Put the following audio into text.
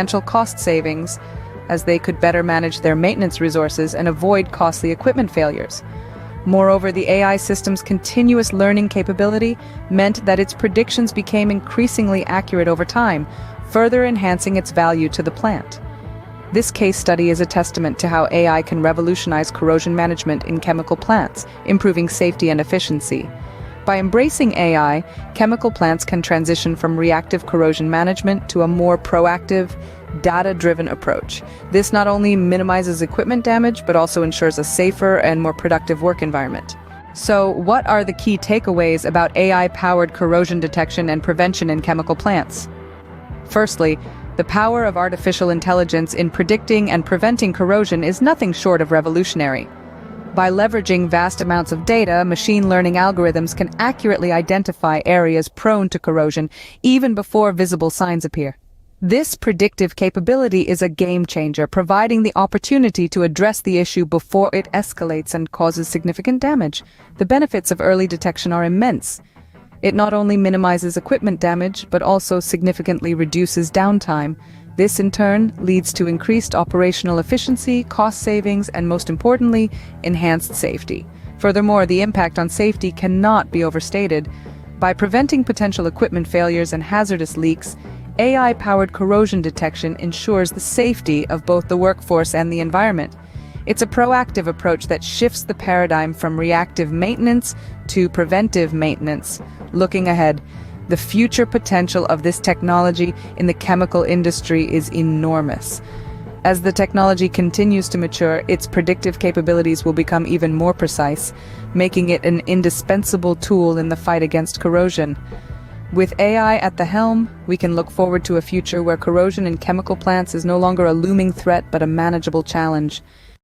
substantial cost savings, as they could better manage their maintenance resources and avoid costly equipment failures. Moreover, the AI system's continuous learning capability meant that its predictions became increasingly accurate over time, further enhancing its value to the plant. This case study is a testament to how AI can revolutionize corrosion management in chemical plants, improving safety and efficiency. By embracing AI, chemical plants can transition from reactive corrosion management to a more proactive, data-driven approach. This not only minimizes equipment damage, but also ensures a safer and more productive work environment. So, what are the key takeaways about AI-powered corrosion detection and prevention in chemical plants? Firstly, the power of artificial intelligence in predicting and preventing corrosion is nothing short of revolutionary. By leveraging vast amounts of data, machine learning algorithms can accurately identify areas prone to corrosion even before visible signs appear. This predictive capability is a game changer, providing the opportunity to address the issue before it escalates and causes significant damage. The benefits of early detection are immense. It not only minimizes equipment damage, but also significantly reduces downtime. This, in turn, leads to increased operational efficiency, cost savings, and most importantly, enhanced safety. Furthermore, the impact on safety cannot be overstated. By preventing potential equipment failures and hazardous leaks, AI-powered corrosion detection ensures the safety of both the workforce and the environment. It's a proactive approach that shifts the paradigm from reactive maintenance to preventive maintenance. Looking ahead, the future potential of this technology in the chemical industry is enormous. As the technology continues to mature, its predictive capabilities will become even more precise, making it an indispensable tool in the fight against corrosion. With AI at the helm, we can look forward to a future where corrosion in chemical plants is no longer a looming threat but a manageable challenge.